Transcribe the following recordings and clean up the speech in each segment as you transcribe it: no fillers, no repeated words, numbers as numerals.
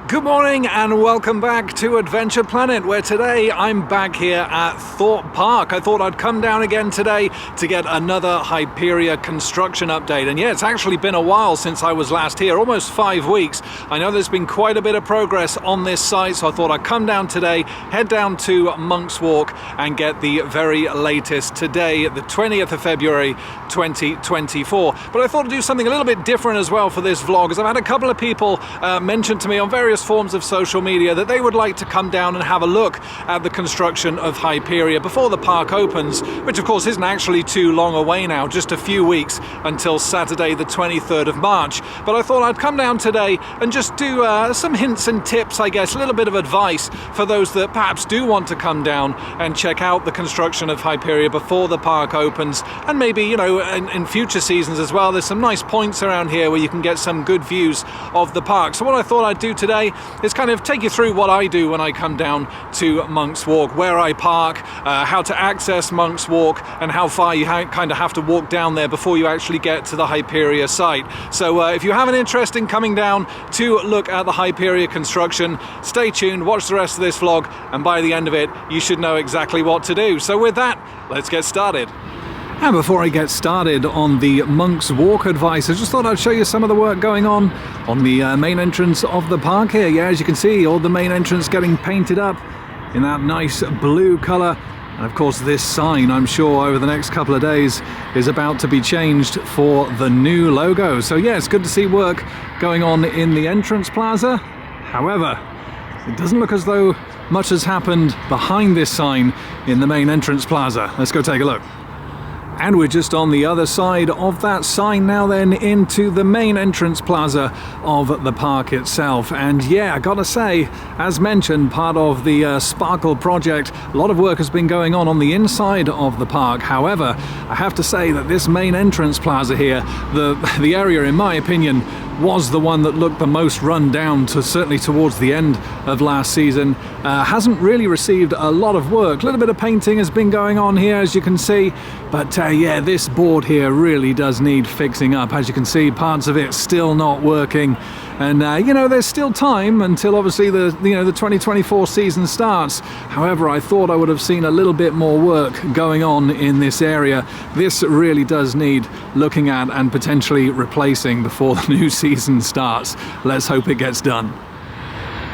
Good morning and welcome back to Adventure Planet, where today I'm back here at Thorpe Park. I thought I'd come down again today to get another Hyperia construction update. And yeah, it's actually been a while since I was last here, almost 5 weeks. I know there's been quite a bit of progress on this site, so I thought I'd come down today, head down to Monk's Walk and get the very latest today, the 20th of February 2024. But I thought I'd do something a little bit different as well for this vlog, as I've had a couple of people mention to me on various forms of social media that they would like to come down and have a look at the construction of Hyperia before the park opens, which of course isn't actually too long away now, just a few weeks until Saturday the 23rd of March. But I thought I'd come down today and just do some hints and tips, I guess, a little bit of advice for those that perhaps do want to come down and check out the construction of Hyperia before the park opens, and maybe, you know, in future seasons as well. There's some nice points around here where you can get some good views of the park. So what I thought I'd do today is kind of take you through what I do when I come down to Monk's Walk, where I park, how to access Monk's Walk, and how far you kind of have to walk down there before you actually get to the Hyperia site. So if you have an interest in coming down to look at the Hyperia construction, stay tuned, watch the rest of this vlog, and by the end of it you should know exactly what to do. So with that, let's get started. And before I get started on the Monk's Walk advice, I just thought I'd show you some of the work going on the main entrance of the park here. Yeah, as you can see, all the main entrance getting painted up in that nice blue colour. And of course this sign, I'm sure over the next couple of days, is about to be changed for the new logo. So yeah, it's good to see work going on in the entrance plaza. However, it doesn't look as though much has happened behind this sign in the main entrance plaza. Let's go take a look. And we're just on the other side of that sign now, then into the main entrance plaza of the park itself. And yeah, I gotta say, as mentioned, part of the Sparkle project, a lot of work has been going on the inside of the park. However, I have to say that this main entrance plaza here, the area, in my opinion, was the one that looked the most run down, certainly towards the end of last season. Hasn't really received a lot of work. A little bit of painting has been going on here, as you can see, but yeah, this board here really does need fixing up. As you can see, parts of it still not working, and you know, there's still time until obviously the 2024 season starts. However, I thought I would have seen a little bit more work going on in this area. This really does need looking at and potentially replacing before the new season starts. Let's hope it gets done.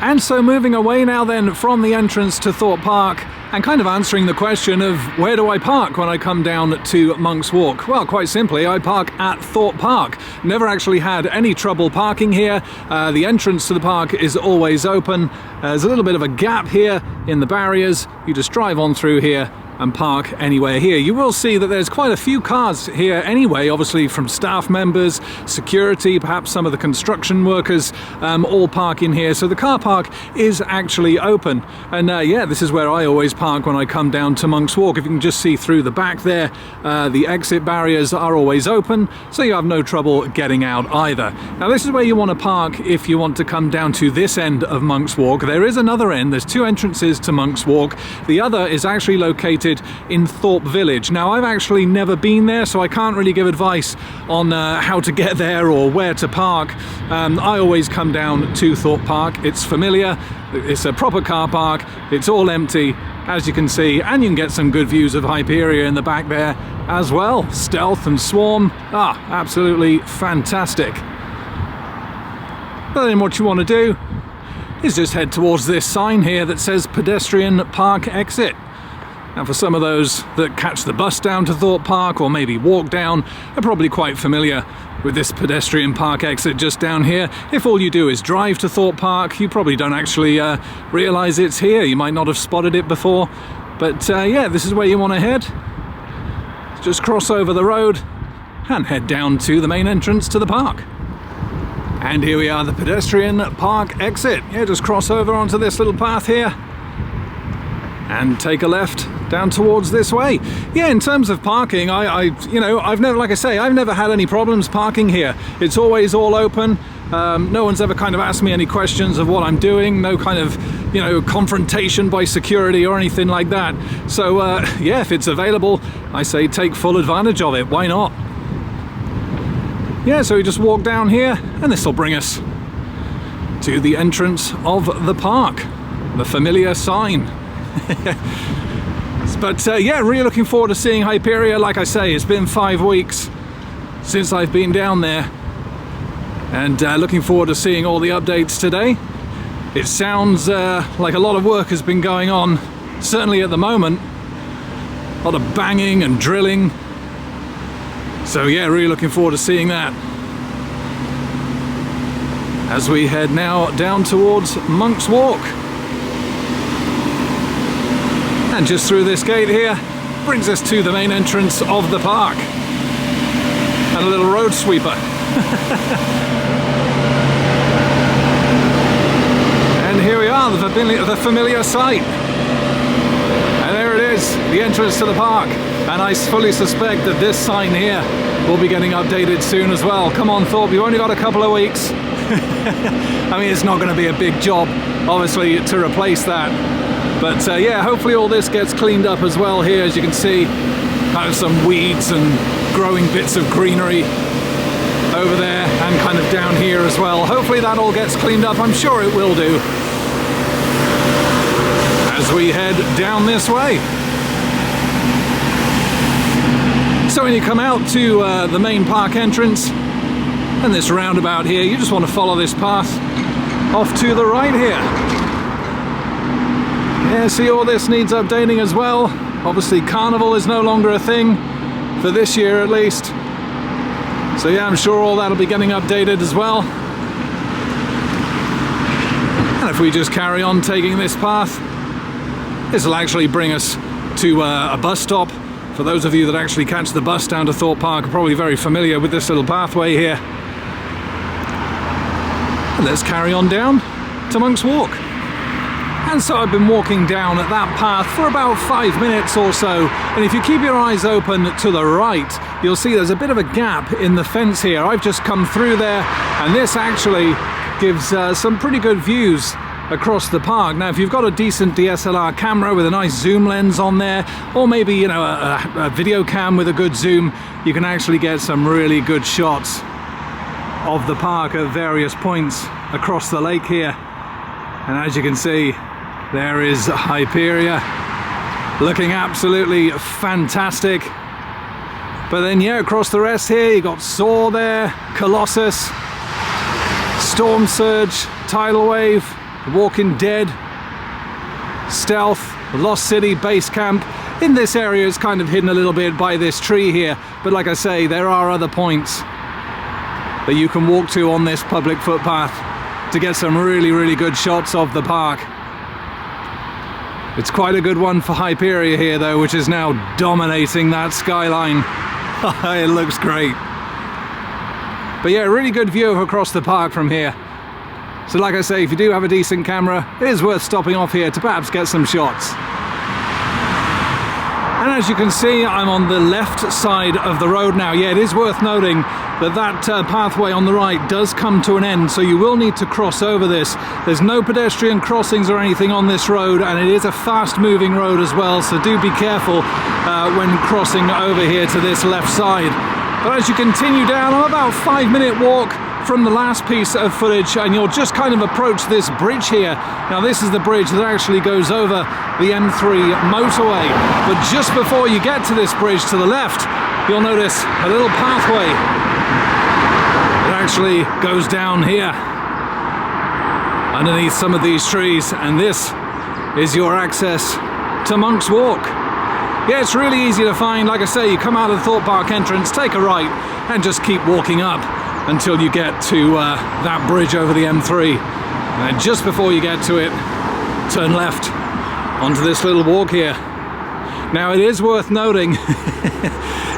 And so moving away now then from the entrance to Thorpe Park, and kind of answering the question of where do I park when I come down to Monk's Walk? Well, quite simply, I park at Thorpe Park. Never actually had any trouble parking here. The entrance to the park is always open. There's a little bit of a gap here in the barriers. You just drive on through here and park anywhere here. You will see that there's quite a few cars here anyway, obviously from staff members, security, perhaps some of the construction workers, all park in here. So the car park is actually open. And yeah, this is where I always park when I come down to Monk's Walk. If you can just see through the back there, the exit barriers are always open, so you have no trouble getting out either. Now this is where you want to park if you want to come down to this end of Monk's Walk. There is another end. There's two entrances to Monk's Walk. The other is actually located in Thorpe Village. Now, I've actually never been there, so I can't really give advice on how to get there or where to park. I always come down to Thorpe Park. It's familiar, it's a proper car park, it's all empty, as you can see, and you can get some good views of Hyperia in the back there as well. Stealth and Swarm, absolutely fantastic. But then what you want to do is just head towards this sign here that says pedestrian park exit. Now, for some of those that catch the bus down to Thorpe Park or maybe walk down, are probably quite familiar with this pedestrian park exit just down here. If all you do is drive to Thorpe Park, you probably don't actually realise it's here. You might not have spotted it before, but yeah, this is where you want to head. Just cross over the road and head down to the main entrance to the park. And here we are, the pedestrian park exit. Yeah, just cross over onto this little path here and take a left down towards this way. Yeah, in terms of parking, I've never had any problems parking here. It's always all open. No one's ever kind of asked me any questions of what I'm doing. No kind of, confrontation by security or anything like that. So yeah, if it's available, I say take full advantage of it. Why not? Yeah, so we just walk down here, and this will bring us to the entrance of the park. The familiar sign. But yeah, really looking forward to seeing Hyperia. Like I say, it's been 5 weeks since I've been down there, and looking forward to seeing all the updates today. It sounds like a lot of work has been going on, certainly at the moment. A lot of banging and drilling. So yeah, really looking forward to seeing that. As we head now down towards Monk's Walk. And just through this gate here, brings us to the main entrance of the park. And a little road sweeper. And here we are, the familiar sight. And there it is, the entrance to the park. And I fully suspect that this sign here will be getting updated soon as well. Come on, Thorpe, you've only got a couple of weeks. I mean, it's not going to be a big job, obviously, to replace that. But yeah, hopefully all this gets cleaned up as well here. As you can see, kind of some weeds and growing bits of greenery over there and kind of down here as well. Hopefully that all gets cleaned up. I'm sure it will do. As we head down this way. So when you come out to the main park entrance and this roundabout here, you just want to follow this path off to the right here. Yeah, see, all this needs updating as well. Obviously Carnival is no longer a thing, for this year at least. So yeah, I'm sure all that'll be getting updated as well. And if we just carry on taking this path, this will actually bring us to a bus stop. For those of you that actually catch the bus down to Thorpe Park are probably very familiar with this little pathway here. And let's carry on down to Monk's Walk. And so I've been walking down at that path for about 5 minutes or so, and if you keep your eyes open to the right, you'll see there's a bit of a gap in the fence here. I've just come through there, and this actually gives some pretty good views across the park. Now, if you've got a decent DSLR camera with a nice zoom lens on there, or maybe, you know, a video cam with a good zoom, you can actually get some really good shots of the park at various points across the lake here. And as you can see, there is Hyperia, looking absolutely fantastic. But then yeah, across the rest here, you got Saw there, Colossus, Storm Surge, Tidal Wave, Walking Dead, Stealth, Lost City, Base Camp. In this area it's kind of hidden a little bit by this tree here, but like I say, there are other points that you can walk to on this public footpath to get some really, really good shots of the park. It's quite a good one for Hyperia here though, which is now dominating that skyline. It looks great. But yeah, really good view of across the park from here. So like I say, if you do have a decent camera, it is worth stopping off here to perhaps get some shots. And as you can see, I'm on the left side of the road now. Yeah, it is worth noting that pathway on the right does come to an end, so you will need to cross over this. There's no pedestrian crossings or anything on this road, and it is a fast-moving road as well, so do be careful when crossing over here to this left side. But as you continue down, I'm about a 5-minute walk from the last piece of footage, and you'll just kind of approach this bridge here. Now this is the bridge that actually goes over the M3 motorway, but just before you get to this bridge to the left, you'll notice a little pathway that actually goes down here underneath some of these trees, and this is your access to Monk's Walk. Yeah, it's really easy to find. Like I say, you come out of the Thorpe Park entrance, take a right, and just keep walking up until you get to that bridge over the M3. And just before you get to it, turn left onto this little walk here. Now it is worth noting,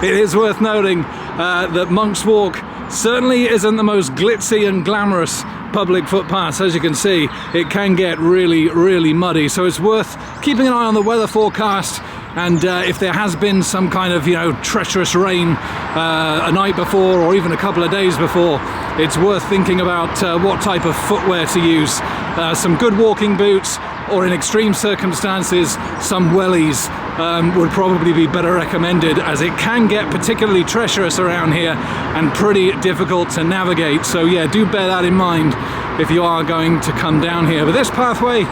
that Monk's Walk certainly isn't the most glitzy and glamorous public footpath. As you can see, it can get really, really muddy. So it's worth keeping an eye on the weather forecast. And if there has been some kind of, treacherous rain a night before or even a couple of days before, it's worth thinking about what type of footwear to use. Some good walking boots, or in extreme circumstances, some wellies would probably be better recommended, as it can get particularly treacherous around here and pretty difficult to navigate. So yeah, do bear that in mind if you are going to come down here. But this pathway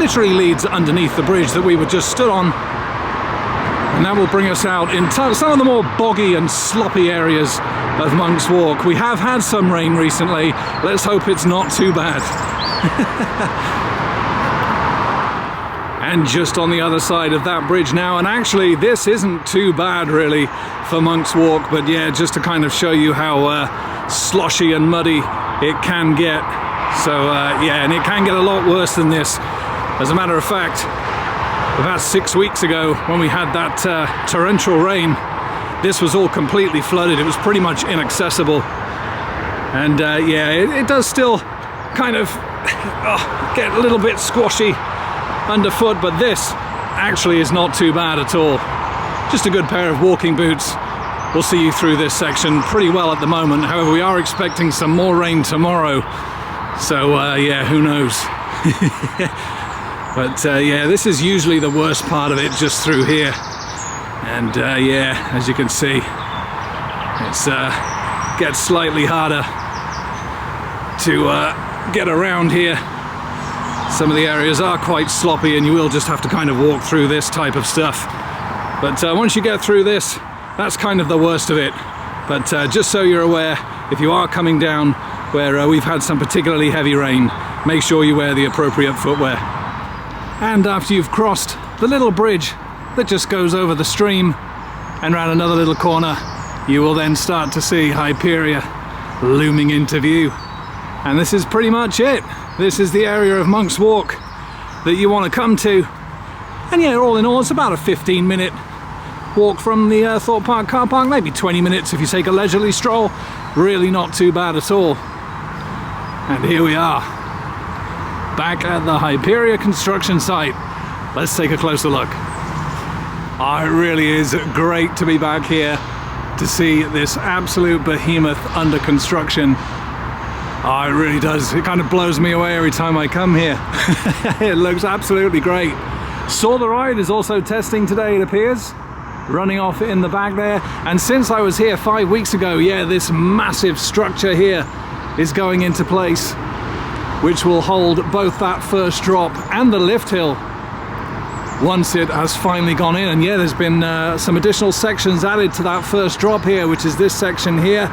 literally leads underneath the bridge that we were just stood on, and that will bring us out into some of the more boggy and sloppy areas of Monk's Walk. We have had some rain recently. Let's hope it's not too bad. And just on the other side of that bridge now, and actually this isn't too bad really for Monk's Walk, but yeah, just to kind of show you how sloshy and muddy it can get. So yeah, and it can get a lot worse than this. As a matter of fact, about 6 weeks ago when we had that torrential rain, this was all completely flooded. It was pretty much inaccessible. And yeah, it does still kind of get a little bit squashy underfoot, but this actually is not too bad at all. Just a good pair of walking boots will see you through this section pretty well at the moment. However, we are expecting some more rain tomorrow, so yeah, who knows. But yeah, this is usually the worst part of it, just through here. And yeah, as you can see, it's gets slightly harder to get around here. Some of the areas are quite sloppy, and you will just have to kind of walk through this type of stuff. But once you get through this, that's kind of the worst of it. But just so you're aware, if you are coming down where we've had some particularly heavy rain, make sure you wear the appropriate footwear. And after you've crossed the little bridge that just goes over the stream and round another little corner, you will then start to see Hyperia looming into view. And this is pretty much it. This is the area of Monk's Walk that you want to come to. And yeah, all in all, it's about a 15-minute walk from the Thorpe Park car park, maybe 20 minutes if you take a leisurely stroll. Really not too bad at all. And here we are, back at the Hyperia construction site. Let's take a closer look. Oh, it really is great to be back here to see this absolute behemoth under construction. Oh, it really does. It kind of blows me away every time I come here. It looks absolutely great. Saw the Ride is also testing today, it appears. Running off in the back there. And since I was here 5 weeks ago, yeah, this massive structure here is going into place, which will hold both that first drop and the lift hill once it has finally gone in. And yeah, there's been some additional sections added to that first drop here, which is this section here.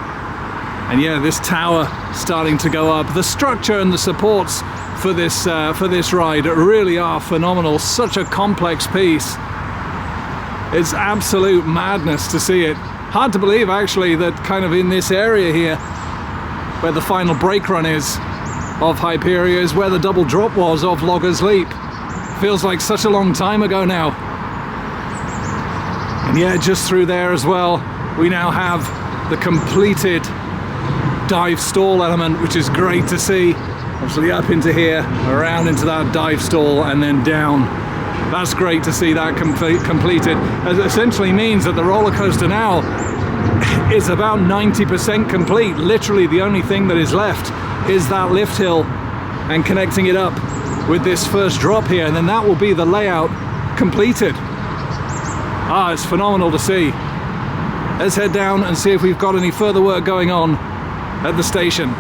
And yeah, this tower starting to go up. The structure and the supports for this ride really are phenomenal. Such a complex piece. It's absolute madness to see it. Hard to believe actually that kind of in this area here, where the final brake run is of Hyperia, is where the double drop was of Logger's Leap. Feels like such a long time ago now. And yeah, just through there as well, we now have the completed dive stall element, which is great to see. Obviously up into here, around into that dive stall, and then down. That's great to see that completed. It essentially means that the roller coaster now is about 90% complete. Literally the only thing that is left is that lift hill and connecting it up with this first drop here, and then that will be the layout completed. Ah, it's phenomenal to see. Let's head down and see if we've got any further work going on at the station.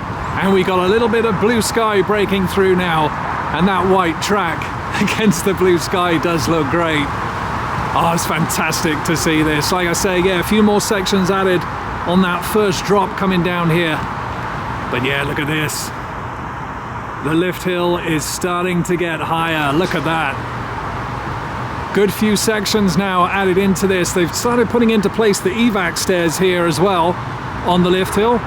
And we got a little bit of blue sky breaking through now, and that white track against the blue sky does look great. Oh, it's fantastic to see this. Like I say, yeah, a few more sections added on that first drop coming down here. But yeah, look at this. The lift hill is starting to get higher. Look at that. Good few sections now added into this. They've started putting into place the evac stairs here as well on the lift hill.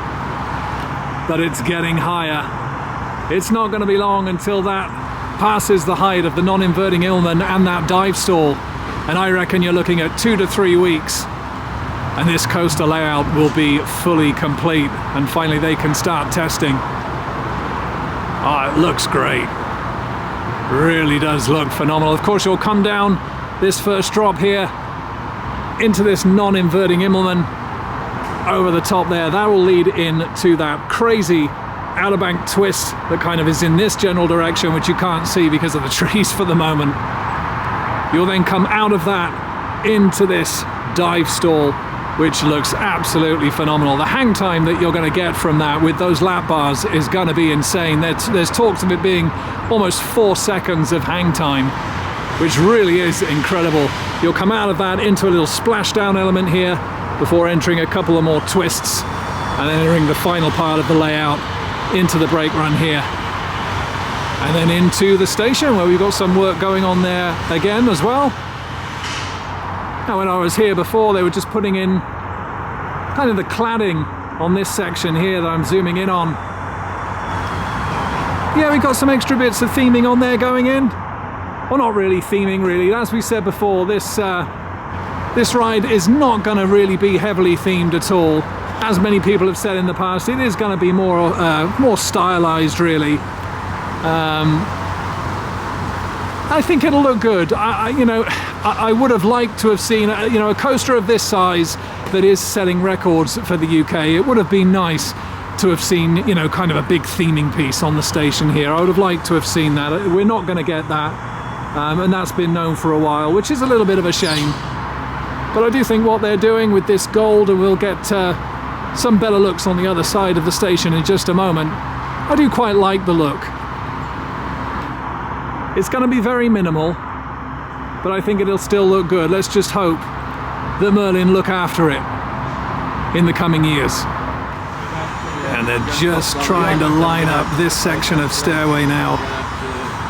But it's getting higher. It's not going to be long until that passes the height of the non-inverting Illman and that dive stall. And I reckon you're looking at 2 to 3 weeks. And this coaster layout will be fully complete. And finally they can start testing. Oh, it looks great. Really does look phenomenal. Of course, you'll come down this first drop here into this non-inverting Immelman over the top there. That will lead into that crazy outer bank twist that kind of is in this general direction, which you can't see because of the trees for the moment. You'll then come out of that into this dive stall which looks absolutely phenomenal. The hang time that you're going to get from that with those lap bars is going to be insane. There's talks of it being almost 4 seconds of hang time, which really is incredible. You'll come out of that into a little splashdown element here before entering a couple of more twists and entering the final part of the layout into the brake run here. And then into the station where we've got some work going on there again as well. Now, when I was here before, they were just putting in kind of the cladding on this section here that I'm zooming in on. Yeah, we've got some extra bits of theming on there going in. Well, not really theming, really. As we said before, this ride is not going to really be heavily themed at all. As many people have said in the past, it is going to be more stylized, really. I think it'll look good. I would have liked to have seen a coaster of this size that is setting records for the UK. It would have been nice to have seen kind of a big theming piece on the station here. I would have liked to have seen that. We're not going to get that, and that's been known for a while, which is a little bit of a shame. But I do think what they're doing with this gold, and we'll get some better looks on the other side of the station in just a moment. I do quite like the look. It's going to be very minimal, but I think it'll still look good. Let's just hope that Merlin look after it in the coming years. And they're just trying to line up this section of stairway now.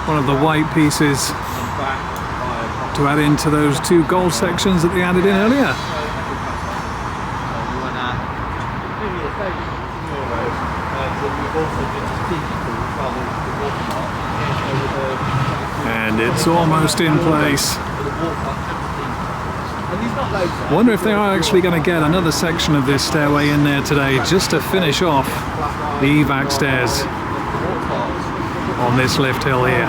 One of the white pieces to add into those 2 gold sections that they added in earlier. And it's almost in place. Wonder if they are actually going to get another section of this stairway in there today, just to finish off the evac stairs on this lift hill here.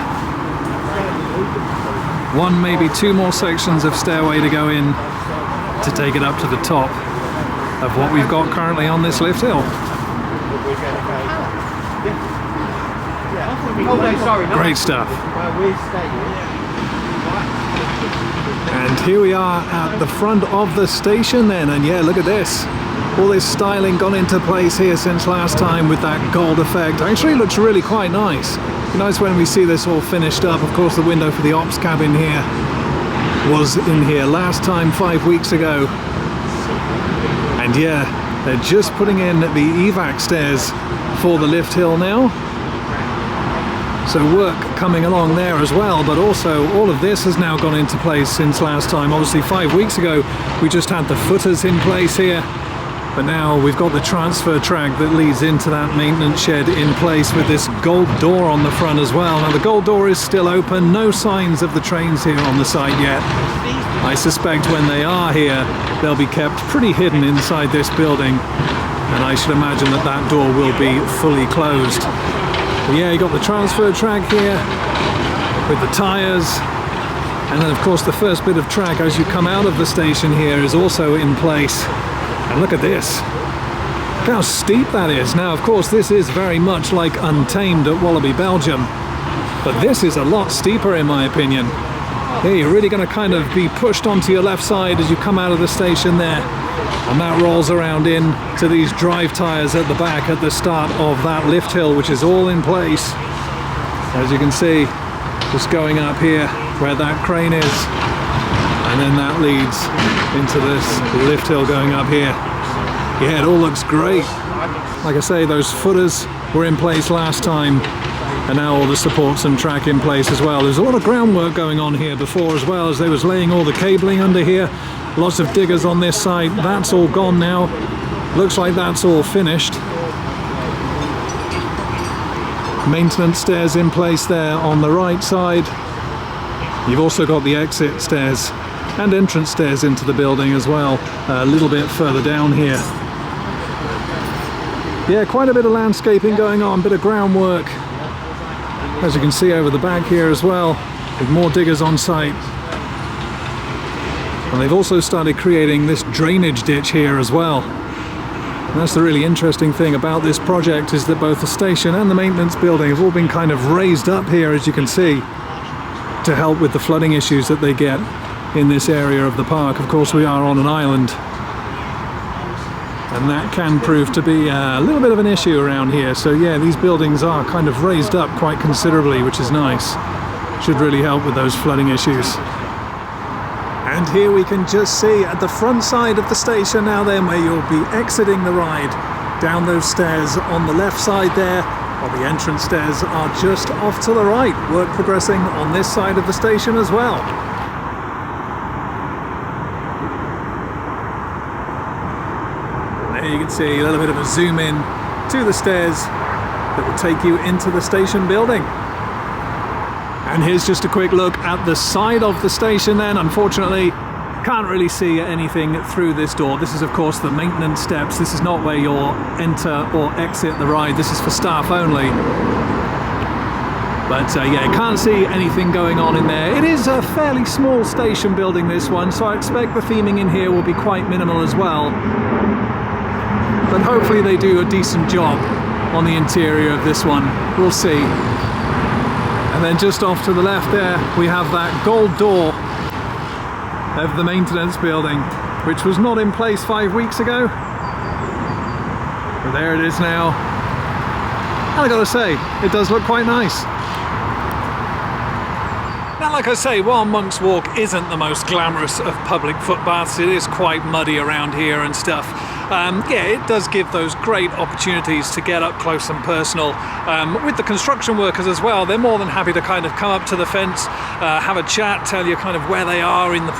1, maybe 2 more sections of stairway to go in to take it up to the top of what we've got currently on this lift hill. Great stuff. And here we are at the front of the station then, and yeah, look at this. All this styling gone into place here since last time with that gold effect. Actually looks really quite nice. Nice when we see this all finished up. Of course, the window for the ops cabin here was in here last time 5 weeks ago. And yeah, they're just putting in the evac stairs for the lift hill now. So work coming along there as well, but also all of this has now gone into place since last time. Obviously 5 weeks ago we just had the footers in place here, but now we've got the transfer track that leads into that maintenance shed in place with this gold door on the front as well. Now the gold door is still open, no signs of the trains here on the site yet. I suspect when they are here they'll be kept pretty hidden inside this building, and I should imagine that that door will be fully closed. Yeah, you got the transfer track here with the tyres, and then of course the first bit of track as you come out of the station here is also in place. And look at this, look how steep that is. Now of course this is very much like Untamed at Wallaby, Belgium, but this is a lot steeper in my opinion. Here you're really going to kind of be pushed onto your left side as you come out of the station there. And that rolls around in to these drive tyres at the back at the start of that lift hill, which is all in place. As you can see, just going up here where that crane is. And then that leads into this lift hill going up here. Yeah, it all looks great. Like I say, those footers were in place last time, and now all the supports and track in place as well. There's a lot of groundwork going on here before as well, as they was laying all the cabling under here. Lots of diggers on this side. That's all gone now. Looks like that's all finished. Maintenance stairs in place there on the right side. You've also got the exit stairs and entrance stairs into the building as well, a little bit further down here. Yeah, quite a bit of landscaping going on, bit of groundwork, as you can see over the back here as well, with more diggers on site. And they've also started creating this drainage ditch here as well. And that's the really interesting thing about this project, is that both the station and the maintenance building have all been kind of raised up here, as you can see, to help with the flooding issues that they get in this area of the park. Of course, we are on an island, And that can prove to be a little bit of an issue around here. So yeah, these buildings are kind of raised up quite considerably, which is nice. Should really help with those flooding issues. And here we can just see at the front side of the station now then, where you'll be exiting the ride. Down those stairs on the left side there, while the entrance stairs are just off to the right. Work progressing on this side of the station as well. You can see a little bit of a zoom in to the stairs that will take you into the station building. And here's just a quick look at the side of the station then. Unfortunately, can't really see anything through this door. This is of course the maintenance steps. This is not where you'll enter or exit the ride. This is for staff only. But yeah, can't see anything going on in there. It is a fairly small station building, this one, so I expect the theming in here will be quite minimal as well. But hopefully they do a decent job on the interior of this one. We'll see. And then just off to the left there, we have that gold door of the maintenance building, which was not in place 5 weeks ago. But there it is now. And I gotta say, it does look quite nice. Now, like I say, while Monk's Walk isn't the most glamorous of public footpaths, it is quite muddy around here and stuff. Yeah, it does give those great opportunities to get up close and personal. With the construction workers as well, they're more than happy to kind of come up to the fence, have a chat, tell you kind of where they are in the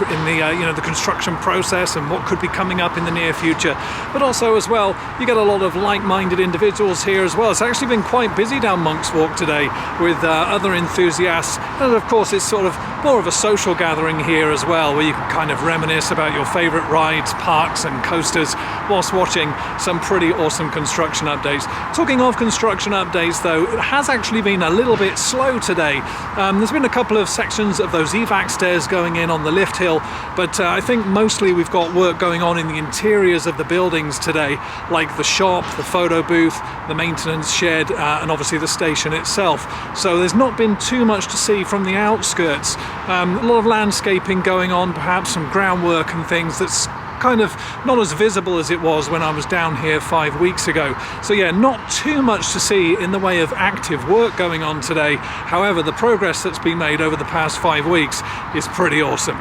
you know, the construction process and what could be coming up in the near future. But also as well, you get a lot of like-minded individuals here as well. It's actually been quite busy down Monk's Walk today with other enthusiasts, and of course it's sort of more of a social gathering here as well, where you can kind of reminisce about your favourite rides, parks and coasters whilst watching some pretty awesome construction updates. Talking of construction updates though, it has actually been a little bit slow today. There's been a couple of sections of those evac stairs going in on the lift hill, but I think mostly we've got work going on in the interiors of the buildings today, like the shop, the photo booth, the maintenance shed, and obviously the station itself. So there's not been too much to see from the outskirts. A lot of landscaping going on, perhaps some groundwork and things that's kind of not as visible as it was when I was down here 5 weeks ago. So yeah, not too much to see in the way of active work going on today. However, the progress that's been made over the past 5 weeks is pretty awesome.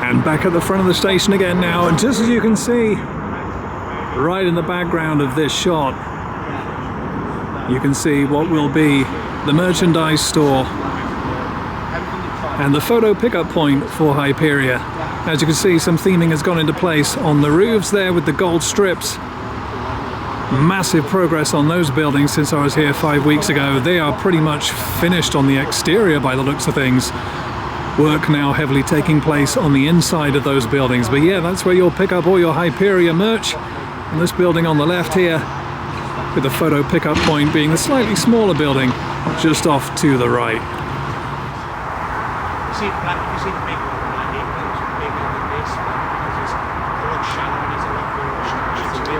And back at the front of the station again now, and just as you can see, right in the background of this shot, you can see what will be the merchandise store and the photo pickup point for Hyperia. As you can see, some theming has gone into place on the roofs there with the gold strips. Massive progress on those buildings since I was here 5 weeks ago. They are pretty much finished on the exterior by the looks of things. Work now heavily taking place on the inside of those buildings. But yeah, that's where you'll pick up all your Hyperia merch. And this building on the left here, with the photo pickup point being the slightly smaller building just off to the right. You see the big one right here, but it's bigger than this one because it's a lot shallower and it's a lot more structured.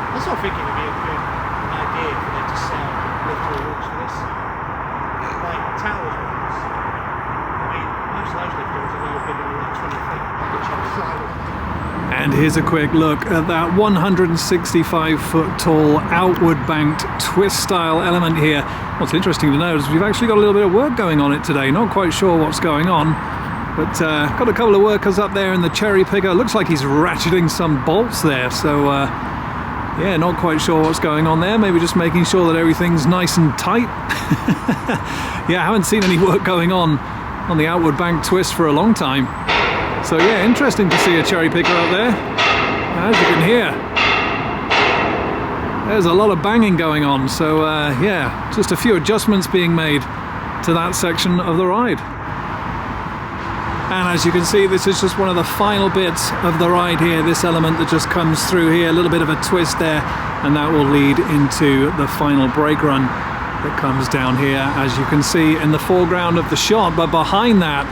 I was sort of thinking it'd be a good idea for them to sell lifter rooms for this. Like towers ones. I mean, most of those lifters are all bigger than like 20 feet, which are flying. And here's a quick look at that 165 foot tall outward banked twist style element here. What's interesting to note is we've actually got a little bit of work going on it today. Not quite sure what's going on, but got a couple of workers up there in the cherry picker. Looks like he's ratcheting some bolts there. So yeah, not quite sure what's going on there. Maybe just making sure that everything's nice and tight. Yeah, I haven't seen any work going on the outward bank twist for a long time. So yeah, interesting to see a cherry picker up there. As you can hear, there's a lot of banging going on. So yeah, just a few adjustments being made to that section of the ride. And as you can see, this is just one of the final bits of the ride here. This element that just comes through here, a little bit of a twist there, and that will lead into the final brake run that comes down here, as you can see in the foreground of the shot. But behind that,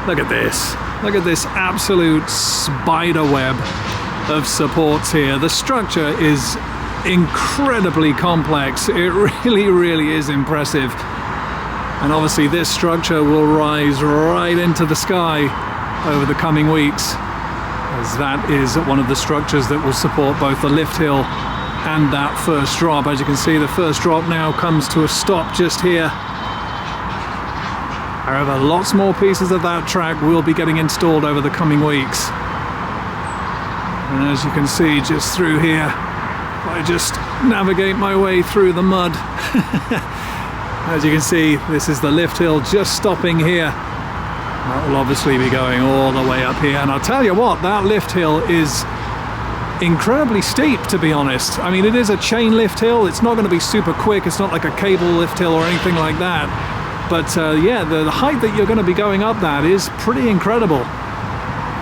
look at this. Look at this absolute spider web of supports here. The structure is incredibly complex. It really, really is impressive. And obviously this structure will rise right into the sky over the coming weeks. as that is one of the structures that will support both the lift hill and that first drop. As you can see, the first drop now comes to a stop just here. However, lots more pieces of that track will be getting installed over the coming weeks. And as you can see, just through here, I just navigate my way through the mud. As you can see, this is the lift hill just stopping here. That will obviously be going all the way up here. And I'll tell you what, that lift hill is incredibly steep, to be honest. I mean, it is a chain lift hill. It's not going to be super quick. It's not like a cable lift hill or anything like that. But yeah, the height that you're going to be going up that is pretty incredible.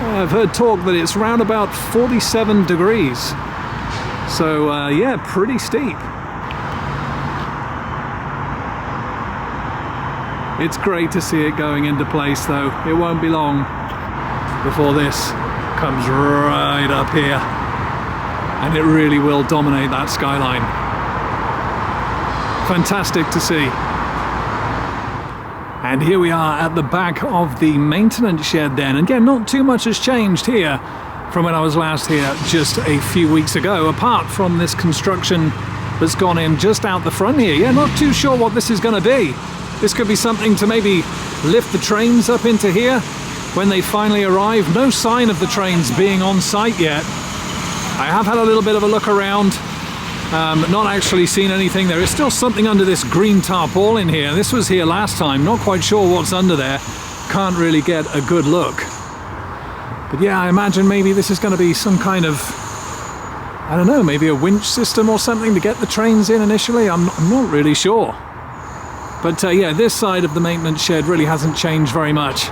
I've heard talk that it's around about 47 degrees. So yeah, pretty steep. It's great to see it going into place though. It won't be long before this comes right up here. And it really will dominate that skyline. Fantastic to see. And here we are at the back of the maintenance shed then. Again, not too much has changed here from when I was last here just a few weeks ago, apart from this construction that's gone in just out the front here. Yeah, not too sure what this is going to be. This could be something to maybe lift the trains up into here when they finally arrive. No sign of the trains being on site yet. I have had a little bit of a look around. Not actually seen anything. There is still something under this green tarpaulin here. This was here last time. Not quite sure what's under there. Can't really get a good look. But yeah, I imagine maybe this is going to be some kind of, I don't know, maybe a winch system or something to get the trains in initially. I'm not really sure. But yeah, this side of the maintenance shed really hasn't changed very much.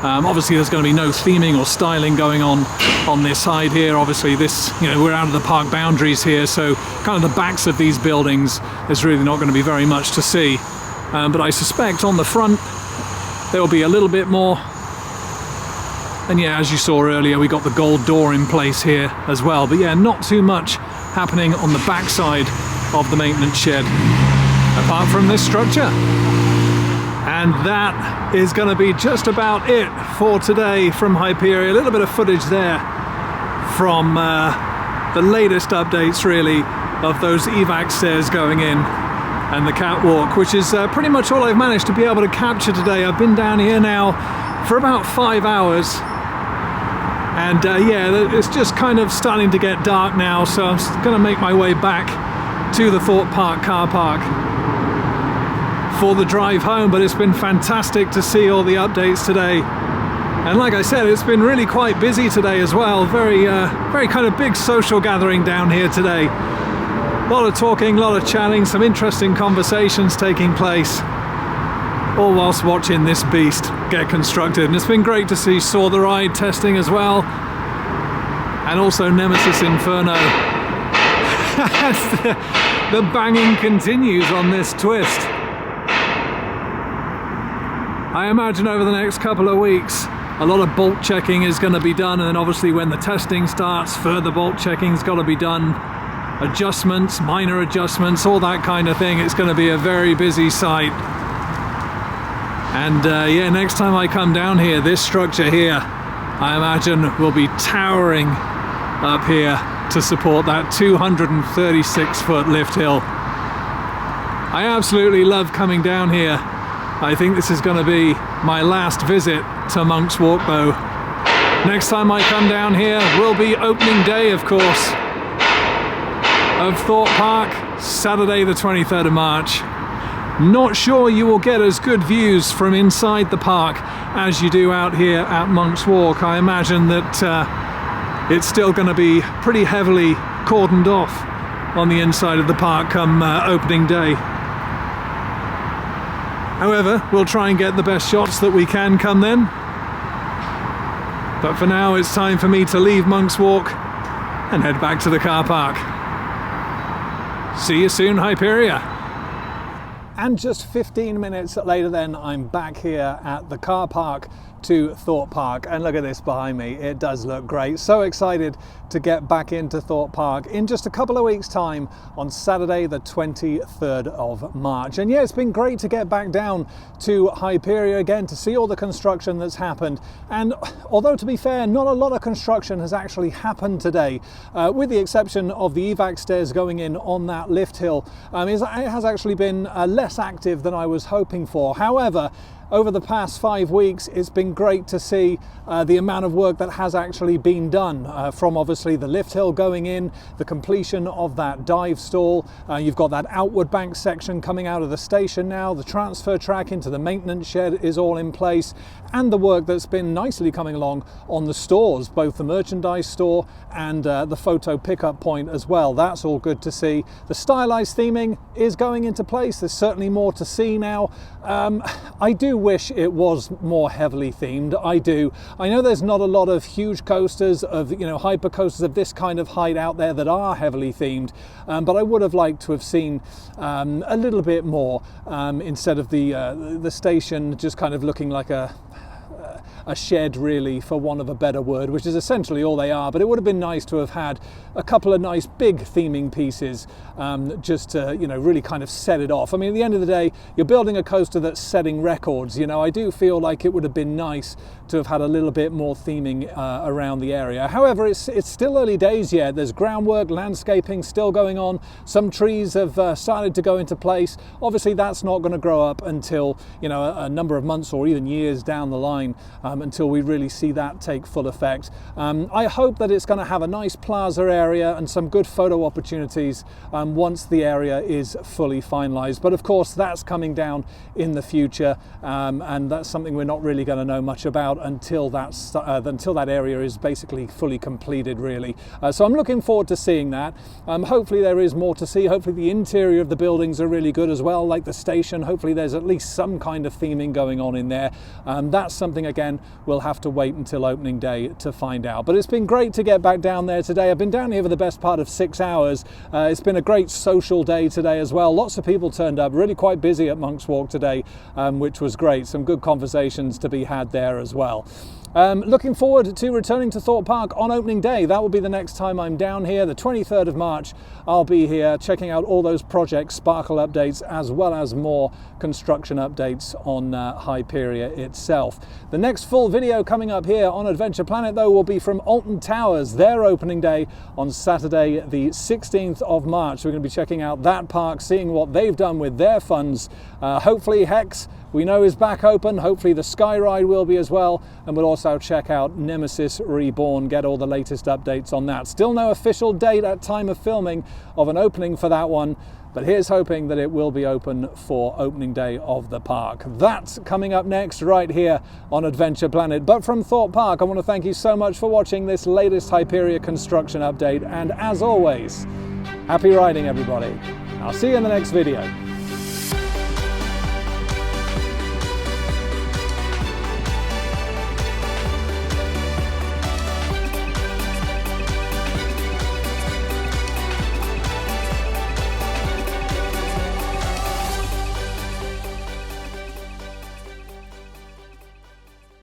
Obviously there's going to be no theming or styling going on this side here. Obviously this, you know, we're out of the park boundaries here, so kind of the backs of these buildings, there's really not going to be very much to see. But I suspect on the front there will be a little bit more. And yeah, as you saw earlier, we got the gold door in place here as well. But yeah, not too much happening on the back side of the maintenance shed, apart from this structure. And that is going to be just about it for today from Hyperia. A little bit of footage there from the latest updates, really, of those evac stairs going in and the catwalk, which is pretty much all I've managed to be able to capture today. I've been down here now for about 5 hours. And yeah, it's just kind of starting to get dark now, so I'm going to make my way back to the Thorpe Park car park for the drive home. But it's been fantastic to see all the updates today, and like I said, it's been really quite busy today as well. Very kind of big social gathering down here today. A lot of talking, a lot of chatting, some interesting conversations taking place, all whilst watching this beast get constructed. And it's been great to see Saw the Ride testing as well, and also Nemesis Inferno. The banging continues on this twist. I imagine over the next couple of weeks a lot of bolt checking is going to be done, and then obviously when the testing starts, further bolt checking's got to be done, adjustments, minor adjustments, all that kind of thing. It's going to be a very busy site. And yeah, next time I come down here, this structure here, I imagine, will be towering up here to support that 236-foot lift hill. I absolutely love coming down here. I think this is going to be my last visit to Monk's Walk though. Next time I come down here will be opening day, of course, of Thorpe Park, Saturday the 23rd of March. Not sure you will get as good views from inside the park as you do out here at Monk's Walk. I imagine that it's still going to be pretty heavily cordoned off on the inside of the park come opening day. However, we'll try and get the best shots that we can come then. But for now, it's time for me to leave Monk's Walk and head back to the car park. See you soon, Hyperia. And just 15 minutes later then, I'm back here at the car park to Thorpe Park, and look at this behind me. It does look great. So excited to get back into Thorpe Park in just a couple of weeks' time on Saturday the 23rd of March. And yeah, it's been great to get back down to Hyperia again to see all the construction that's happened. And although, to be fair, not a lot of construction has actually happened today, with the exception of the evac stairs going in on that lift hill. It has actually been less active than I was hoping for. However, over the past 5 weeks, it's been great to see the amount of work that has actually been done, from obviously the lift hill going in, the completion of that dive stall. You've got that outward bank section coming out of the station now, the transfer track into the maintenance shed is all in place, and the work that's been nicely coming along on the stores, both the merchandise store and the photo pickup point as well. That's all good to see. The stylized theming is going into place. There's certainly more to see now. I do wish it was more heavily themed. I do. I know there's not a lot of huge coasters of, hyper coasters of this kind of height out there that are heavily themed, but I would have liked to have seen a little bit more, instead of the station just kind of looking like a shed, really, for want of a better word, which is essentially all they are. But it would have been nice to have had a couple of nice big theming pieces, just to really kind of set it off. I mean, at the end of the day, you're building a coaster that's setting records. I do feel like it would have been nice to have had a little bit more theming around the area. However, it's still early days yet. There's groundwork, landscaping still going on. Some trees have started to go into place. Obviously, that's not going to grow up until a number of months or even years down the line, until we really see that take full effect. I hope that it's going to have a nice plaza area and some good photo opportunities once the area is fully finalized. But of course, that's coming down in the future, and that's something we're not really going to know much about until that area is basically fully completed, really. So I'm looking forward to seeing that. Hopefully there is more to see. Hopefully the interior of the buildings are really good as well, like the station. Hopefully there's at least some kind of theming going on in there. That's something, again, we'll have to wait until opening day to find out. But it's been great to get back down there today. I've been down here for the best part of 6 hours. It's been a great social day today as well. Lots of people turned up, really quite busy at Monk's Walk today, which was great. Some good conversations to be had there as well. Looking forward to returning to Thorpe Park on opening day. That will be the next time I'm down here, the 23rd of March. I'll be here checking out all those Project Sparkle updates, as well as more construction updates on Hyperia itself. The next full video coming up here on Adventure Planet, though, will be from Alton Towers, their opening day on Saturday the 16th of March. We're going to be checking out that park, seeing what they've done with their funds. Hopefully Hex, we know, is back open. Hopefully the Sky Ride will be as well, and we'll also check out Nemesis Reborn, get all the latest updates on that. Still no official date at time of filming of an opening for that one, but here's hoping that it will be open for opening day of the park. That's coming up next right here on Adventure Planet. But from Thorpe Park, I want to thank you so much for watching this latest Hyperia construction update, and as always, happy riding, everybody. I'll see you in the next video.